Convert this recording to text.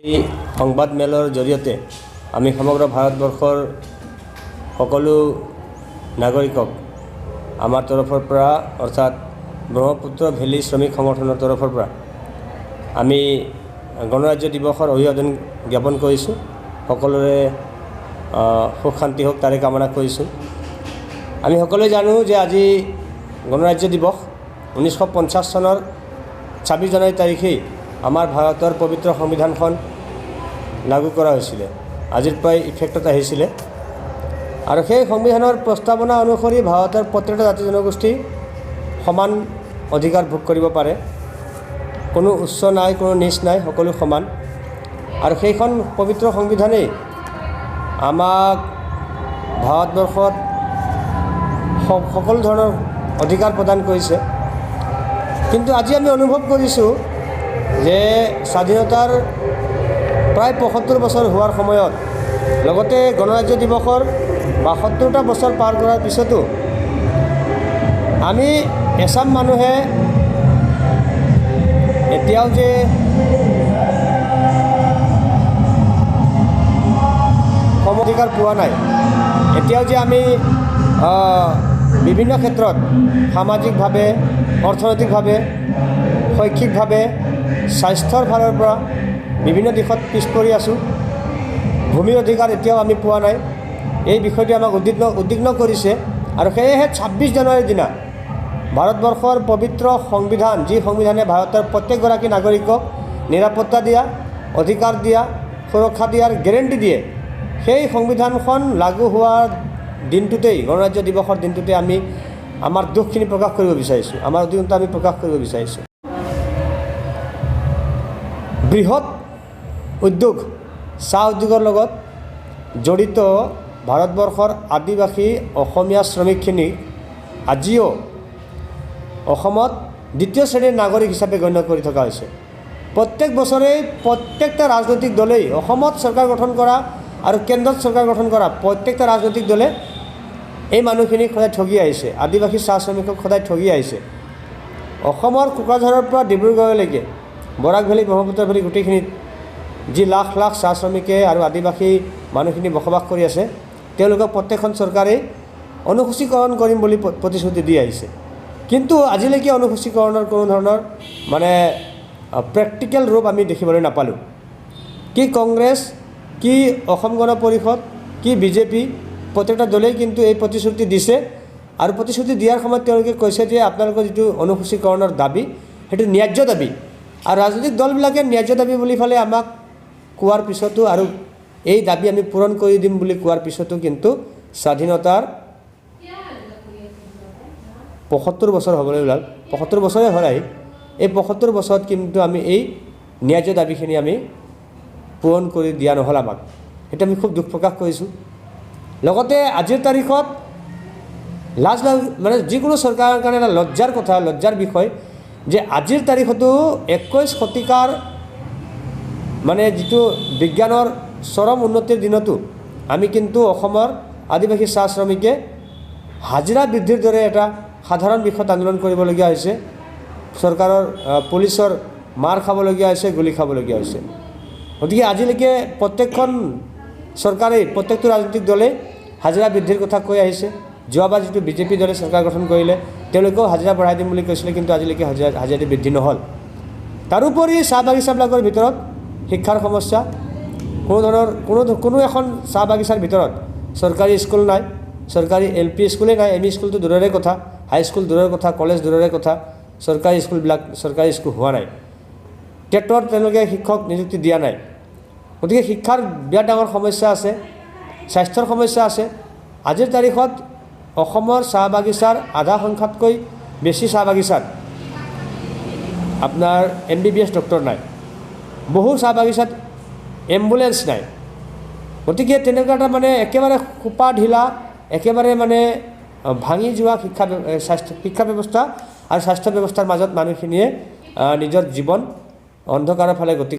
এই সংবাদ মেলৰ জৰিয়তে আমি সমগ্ৰ ভাৰতবৰ্ষৰ সকলো নাগৰিকক আমাৰ তৰফৰ পৰা অৰ্থাৎ ব্ৰহ্মপুত্ৰ ভেলী শ্ৰমিক সংগঠনৰ তৰফৰ পৰা আমি গণৰাজ্য দিৱসৰ অভিবাদন জ্ঞাপন কৰিছোঁ। সকলোৰে সুখ শান্তি হওক তাৰে কামনা কৰিছোঁ। আমি সকলোৱে জানো যে আজি গণৰাজ্য দিৱস 1950 চনৰ 26 জানুৱাৰী তাৰিখেই আমাৰ ভাৰতৰ পবিত্ৰ সংবিধানখন লাগু কৰা হৈছিলে। আজিৰ পৰাই ইফেক্টত আহিছিলে আৰু সেই সংবিধানৰ প্ৰস্তাৱনা অনুসৰি ভাৰতৰ প্ৰত্যেকটা জাতি জনগোষ্ঠী সমান অধিকাৰ ভোগ কৰিব পাৰে। কোনো উচ্চ নাই, কোনো নিচ নাই, সকলো সমান। আৰু সেইখন পবিত্ৰ সংবিধানেই আমাক ভাৰতবৰ্ষত সকলো ধৰণৰ অধিকাৰ প্ৰদান কৰিছে। কিন্তু আজি আমি অনুভৱ কৰিছোঁ যে স্বাধীনতাৰ প্ৰায় 75 বছৰ হোৱাৰ সময়ত লগতে গণৰাজ্য দিৱসৰ 72টা বছৰ পাৰ কৰাৰ পিছতো আমি এচাম মানুহে এতিয়াও যে সম অধিকাৰ পোৱা নাই, এতিয়াও যে আমি বিভিন্ন ক্ষেত্ৰত সামাজিকভাৱে, অৰ্থনৈতিকভাৱে, শৈক্ষিকভাৱে, স্বাস্থ্যৰ ফালৰ পৰা বিভিন্ন দিশত পিছ পৰি আছোঁ। ভূমিৰ অধিকাৰ এতিয়াও আমি পোৱা নাই। এই বিষয়টোৱে আমাক উদ্বিগ্ন কৰিছে আৰু সেয়েহে 26 জানুৱাৰীৰ দিনা ভাৰতবৰ্ষৰ পবিত্ৰ সংবিধান, যি সংবিধানে ভাৰতৰ প্ৰত্যেকগৰাকী নাগৰিকক নিৰাপত্তা দিয়া, অধিকাৰ দিয়া, সুৰক্ষা দিয়াৰ গেৰেণ্টি দিয়ে, সেই সংবিধানখন লাগু হোৱাৰ দিনটোতেই, গণৰাজ্য দিৱসৰ দিনটোতে আমি আমাৰ দুখখিনি প্ৰকাশ কৰিব বিচাৰিছোঁ, আমাৰ উদ্বিগ্নতা আমি প্ৰকাশ কৰিব বিচাৰিছোঁ। বৃহৎ উদ্যোগ, চাহ উদ্যোগৰ লগত জড়িত ভাৰতবৰ্ষৰ আদিবাসী অসমীয়া শ্ৰমিকখিনিক আজিও অসমত দ্বিতীয় শ্ৰেণীৰ নাগৰিক হিচাপে গণ্য কৰি থকা হৈছে। প্ৰত্যেক বছৰেই প্ৰত্যেকটা ৰাজনৈতিক দলেই অসমত চৰকাৰ গঠন কৰা আৰু কেন্দ্ৰত চৰকাৰ গঠন কৰা প্ৰত্যেকটা ৰাজনৈতিক দলে এই মানুহখিনিক সদায় ঠগি আহিছে। আদিবাসী চাহ শ্ৰমিকক সদায় ঠগি আহিছে। অসমৰ কোকৰাঝাৰৰ পৰা ডিব্ৰুগড়লৈকে, বৰাক ভেলী, ব্ৰহ্মপুত্ৰ ভেলী, গোটেইখিনিত যি লাখ লাখ চাহ শ্ৰমিকে আৰু আদিবাসী মানুহখিনি বসবাস কৰি আছে, তেওঁলোকক প্ৰত্যেকখন চৰকাৰেই অনুসূচীকৰণ কৰিম বুলি প্ৰতিশ্ৰুতি দি আহিছে। কিন্তু আজিলৈকে অনুসূচীকৰণৰ কোনো ধৰণৰ প্ৰেক্টিকেল ৰূপ আমি দেখিবলৈ নাপালোঁ। কি কংগ্ৰেছ, কি অসম গণ পৰিষদ, কি বিজেপি, প্ৰত্যেকটা দলেই কিন্তু এই প্ৰতিশ্ৰুতি দিছে আৰু প্ৰতিশ্ৰুতি দিয়াৰ সময়ত তেওঁলোকে কৈছে যে আপোনালোকৰ যিটো অনুসূচীকৰণৰ দাবী সেইটো ন্যায্য দাবী। আৰু ৰাজনৈতিক দলবিলাকে ন্যায্য দাবী বুলি ফালে আমাক কোৱাৰ পিছতো আৰু এই দাবী আমি পূৰণ কৰি দিম বুলি কোৱাৰ পিছতো কিন্তু স্বাধীনতাৰ 75 বছৰ হ'বলৈ ওলাল, 75 বছৰে হ'ল আহি। এই 75 বছৰত কিন্তু আমি এই ন্যায্য দাবীখিনি আমি পূৰণ কৰি দিয়া নহ'ল আমাক। সেইটো আমি খুব দুখ প্ৰকাশ কৰিছোঁ। লগতে আজিৰ তাৰিখত যিকোনো চৰকাৰৰ কাৰণে এটা লজ্জাৰ কথা, লজ্জাৰ বিষয় যে আজিৰ তাৰিখতো 21 শতিকাৰ যিটো বিজ্ঞানৰ চৰম উন্নতিৰ দিনতো আমি কিন্তু অসমৰ আদিবাসী চাহ শ্ৰমিকে হাজিৰা বৃদ্ধিৰ দৰে এটা সাধাৰণ বিষয়ত আন্দোলন কৰিবলগীয়া হৈছে। চৰকাৰৰ পুলিচৰ মাৰ খাবলগীয়া হৈছে, গুলি খাবলগীয়া হৈছে। গতিকে আজিলৈকে প্ৰত্যেকখন চৰকাৰেই, প্ৰত্যেকটো ৰাজনৈতিক দলে হাজিৰা বৃদ্ধিৰ কথা কৈ আহিছে। যোৱাবাৰ যিটো বিজেপি দলে চৰকাৰ গঠন কৰিলে তেওঁলোকেও হাজিৰা বঢ়াই দিম বুলি কৈছিলে, কিন্তু আজিলৈকে হাজিৰাটো বৃদ্ধি নহ'ল। তাৰোপৰি চাহ বাগিচাবিলাকৰ ভিতৰত শিক্ষাৰ সমস্যা, কোনো এখন চাহ বাগিচাৰ ভিতৰত চৰকাৰী স্কুল নাই, চৰকাৰী LP স্কুলেই নাই, ME স্কুলটো দূৰৰে কথা, হাইস্কুল দূৰৰ কথা, কলেজ দূৰৰে কথা, চৰকাৰী স্কুলবিলাক চৰকাৰী স্কুল হোৱা নাই। টেটত তেওঁলোকে শিক্ষক নিযুক্তি দিয়া নাই। গতিকে শিক্ষাৰ বিৰাট ডাঙৰ সমস্যা আছে, স্বাস্থ্যৰ সমস্যা আছে। আজিৰ তাৰিখত অসমৰ চাহ বাগিচাৰ আধা সংখ্যাতকৈ বেছি চাহ বাগিচাত আপোনাৰ MBBS ডক্টৰ নাই। বহু চাহ বাগিচাত এম্বুলেঞ্চ নাই। গতিকে তেনেকুৱা এটা একেবাৰে খোপা ঢিলা, একেবাৰে ভাঙি যোৱা শিক্ষা ব্যৱস্থা আৰু স্বাস্থ্য ব্যৱস্থাৰ মাজত মানুহখিনিয়ে নিজৰ জীৱন অন্ধকাৰৰ ফালে গতি